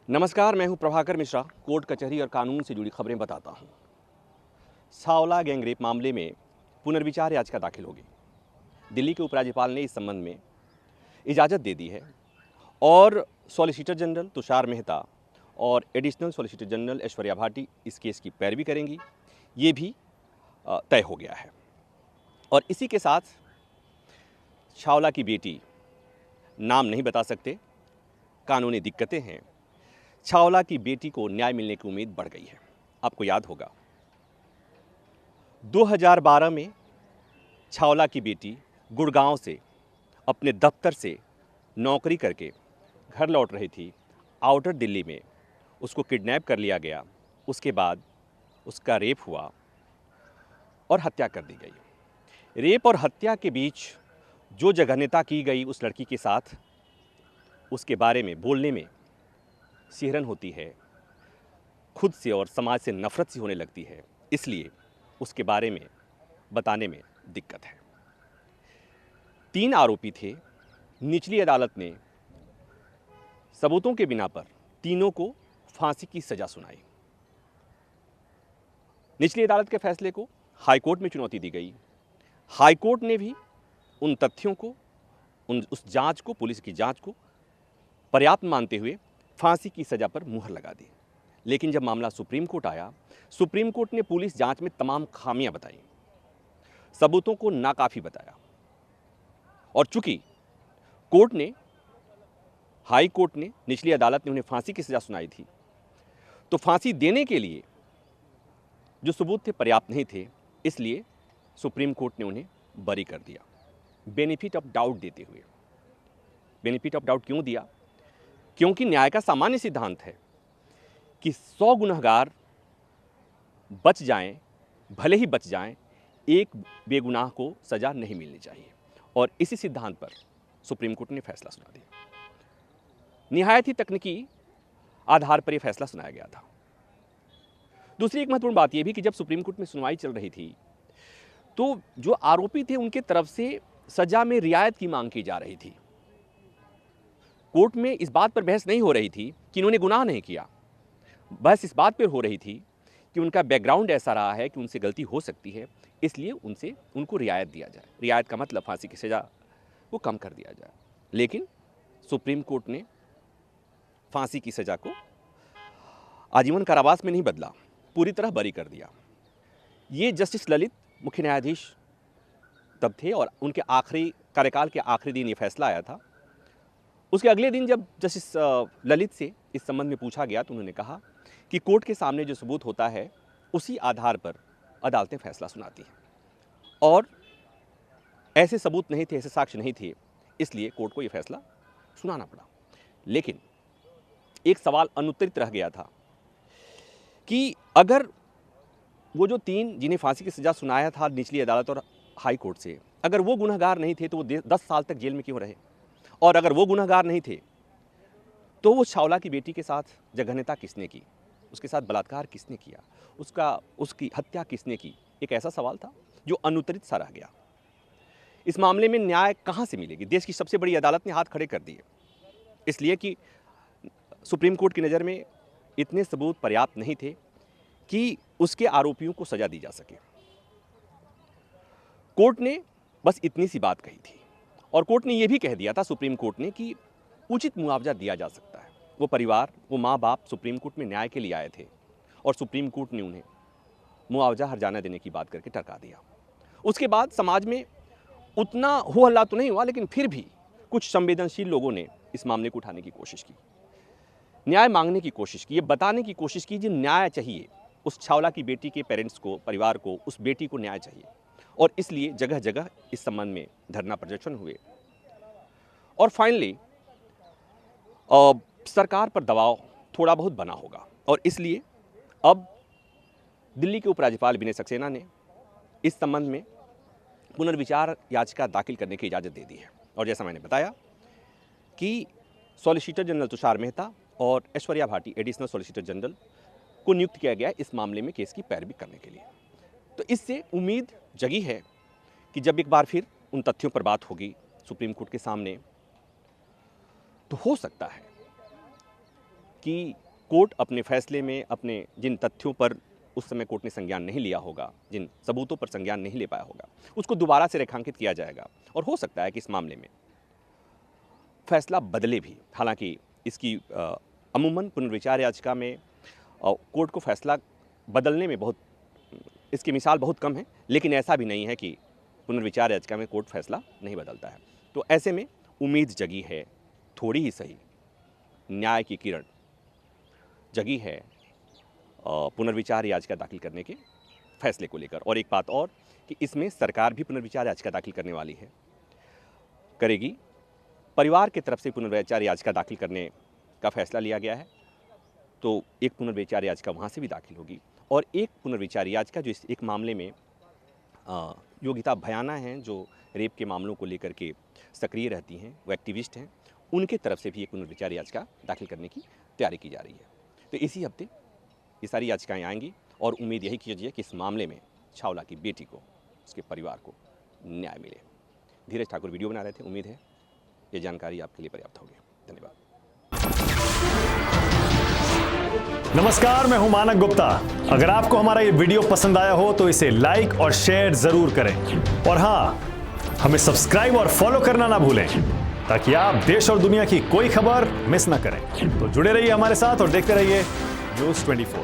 नमस्कार, मैं हूं प्रभाकर मिश्रा। कोर्ट कचहरी और कानून से जुड़ी खबरें बताता हूं। सावला गैंगरेप मामले में पुनर्विचार याचिका दाखिल होगी। दिल्ली के उपराज्यपाल ने इस संबंध में इजाज़त दे दी है और सॉलिसिटर जनरल तुषार मेहता और additional solicitor general Aishwarya Bhati इस केस की पैरवी करेंगी। ये भी तय हो गया है। और इसी के साथ छावला की बेटी, नाम नहीं बता सकते, कानूनी दिक्कतें हैं, छावला की बेटी को न्याय मिलने की उम्मीद बढ़ गई है। आपको याद होगा 2012 में छावला की बेटी गुड़गांव से अपने दफ्तर से नौकरी करके घर लौट रही थी। आउटर दिल्ली में उसको किडनैप कर लिया गया। उसके बाद उसका रेप हुआ और हत्या कर दी गई। रेप और हत्या के बीच जो जघन्यता की गई उस लड़की के साथ, उसके बारे में बोलने में सिहरन होती है, खुद से और समाज से नफरत सी होने लगती है। इसलिए उसके बारे में बताने में दिक्कत है। 3 आरोपी थे। निचली अदालत ने सबूतों के बिना पर तीनों को फांसी की सजा सुनाई। निचली अदालत के फैसले को हाईकोर्ट में चुनौती दी गई। हाईकोर्ट ने भी उन तथ्यों को, उस जांच को, पुलिस की जांच को पर्याप्त मानते हुए फांसी की सजा पर मुहर लगा दी। लेकिन जब मामला सुप्रीम कोर्ट आया, सुप्रीम कोर्ट ने पुलिस जांच में तमाम खामियां बताई, सबूतों को नाकाफी बताया। और चूंकि हाई कोर्ट ने, निचली अदालत ने उन्हें फांसी की सजा सुनाई थी, तो फांसी देने के लिए जो सबूत थे पर्याप्त नहीं थे। इसलिए सुप्रीम कोर्ट ने उन्हें बरी कर दिया, बेनिफिट ऑफ डाउट देते हुए। बेनिफिट ऑफ डाउट क्यों दिया? क्योंकि न्याय का सामान्य सिद्धांत है कि 100 गुनहगार बच जाएं, भले ही बच जाएं, एक बेगुनाह को सजा नहीं मिलनी चाहिए। और इसी सिद्धांत पर सुप्रीम कोर्ट ने फैसला सुना दिया। निहायत ही तकनीकी आधार पर यह फैसला सुनाया गया था। दूसरी एक महत्वपूर्ण बात यह भी कि जब सुप्रीम कोर्ट में सुनवाई चल रही थी, तो जो आरोपी थे उनके तरफ से सजा में रियायत की मांग की जा रही थी। कोर्ट में इस बात पर बहस नहीं हो रही थी कि इन्होंने गुनाह नहीं किया। बहस इस बात पर हो रही थी कि उनका बैकग्राउंड ऐसा रहा है कि उनसे गलती हो सकती है, इसलिए उनको रियायत दिया जाए। रियायत का मतलब फांसी की सजा को कम कर दिया जाए। लेकिन सुप्रीम कोर्ट ने फांसी की सजा को आजीवन कारावास में नहीं बदला, पूरी तरह बरी कर दिया। ये जस्टिस ललित मुख्य न्यायाधीश तब थे और उनके आखिरी कार्यकाल के आखिरी दिन ये फैसला आया था। उसके अगले दिन जब जस्टिस ललित से इस संबंध में पूछा गया तो उन्होंने कहा कि कोर्ट के सामने जो सबूत होता है उसी आधार पर अदालतें फैसला सुनाती हैं, और ऐसे सबूत नहीं थे, ऐसे साक्ष्य नहीं थे, इसलिए कोर्ट को यह फैसला सुनाना पड़ा। लेकिन एक सवाल अनुत्तरित रह गया था कि अगर वो जो 3 जिन्हें फांसी की सजा सुनाया था निचली अदालत और हाई कोर्ट से, अगर वो गुनहगार नहीं थे तो वो 10 साल तक जेल में क्यों रहे? और अगर वो गुनहगार नहीं थे तो वो छावला की बेटी के साथ जघन्यता किसने की, उसके साथ बलात्कार किसने किया, उसकी हत्या किसने की? एक ऐसा सवाल था जो अनुत्तरित सा रह गया। इस मामले में न्याय कहां से मिलेगी? देश की सबसे बड़ी अदालत ने हाथ खड़े कर दिए, इसलिए कि सुप्रीम कोर्ट की नज़र में इतने सबूत पर्याप्त नहीं थे कि उसके आरोपियों को सजा दी जा सके। कोर्ट ने बस इतनी सी बात कही थी, और कोर्ट ने यह भी कह दिया था, सुप्रीम कोर्ट ने, कि उचित मुआवजा दिया जा सकता है। वो परिवार, वो माँ बाप सुप्रीम कोर्ट में न्याय के लिए आए थे और सुप्रीम कोर्ट ने उन्हें मुआवजा हर्जाना देने की बात करके टरका दिया। उसके बाद समाज में उतना हो हल्ला तो नहीं हुआ, लेकिन फिर भी कुछ संवेदनशील लोगों ने इस मामले को उठाने की कोशिश की, न्याय मांगने की कोशिश की, ये बताने की कोशिश की कि न्याय चाहिए उस छावला की बेटी के पेरेंट्स को, परिवार को, उस बेटी को न्याय चाहिए। और इसलिए जगह जगह इस संबंध में धरना प्रदर्शन हुए। और फाइनली सरकार पर दबाव थोड़ा बहुत बना होगा, और इसलिए अब दिल्ली के उपराज्यपाल विनय सक्सेना ने इस संबंध में पुनर्विचार याचिका दाखिल करने की इजाज़त दे दी है। और जैसा मैंने बताया कि सॉलिसिटर जनरल तुषार मेहता और Aishwarya Bhati, additional solicitor general, को नियुक्त किया गया इस मामले में केस की पैरवी करने के लिए। तो इससे उम्मीद जगी है कि जब एक बार फिर उन तथ्यों पर बात होगी सुप्रीम कोर्ट के सामने, तो हो सकता है कि कोर्ट अपने फैसले में अपने जिन तथ्यों पर उस समय कोर्ट ने संज्ञान नहीं लिया होगा, जिन सबूतों पर संज्ञान नहीं ले पाया होगा, उसको दोबारा से रेखांकित किया जाएगा और हो सकता है कि इस मामले में फैसला बदले भी। हालांकि इसकी अमूमन पुनर्विचार याचिका में कोर्ट को फैसला बदलने में इसकी मिसाल बहुत कम है, लेकिन ऐसा भी नहीं है कि पुनर्विचार याचिका में कोर्ट फैसला नहीं बदलता है। तो ऐसे में उम्मीद जगी है, थोड़ी ही सही, न्याय की किरण जगी है पुनर्विचार याचिका दाखिल करने के फैसले को लेकर। और एक बात और कि इसमें सरकार भी पुनर्विचार याचिका दाखिल करने वाली है, करेगी। परिवार की तरफ से पुनर्विचार याचिका दाखिल करने का फैसला लिया गया है, तो एक पुनर्विचार याचिका वहाँ से भी दाखिल होगी। और एक पुनर्विचार याचिका जो इस एक मामले में योगिता भयाना हैं, जो रेप के मामलों को लेकर के सक्रिय रहती हैं, वो एक्टिविस्ट हैं, उनके तरफ से भी एक पुनर्विचार याचिका दाखिल करने की तैयारी की जा रही है। तो इसी हफ्ते ये सारी याचिकाएं आएंगी और उम्मीद यही कीजिए कि इस मामले में छावला की बेटी को, उसके परिवार को न्याय मिले। धीरज ठाकुर वीडियो बना रहे थे। उम्मीद है ये जानकारी आपके लिए पर्याप्त होगी। धन्यवाद। नमस्कार, मैं हूं मानक गुप्ता। अगर आपको हमारा ये वीडियो पसंद आया हो तो इसे लाइक और शेयर जरूर करें, और हां, हमें सब्सक्राइब और फॉलो करना ना भूलें ताकि आप देश और दुनिया की कोई खबर मिस ना करें। तो जुड़े रहिए हमारे साथ और देखते रहिए न्यूज़ 24।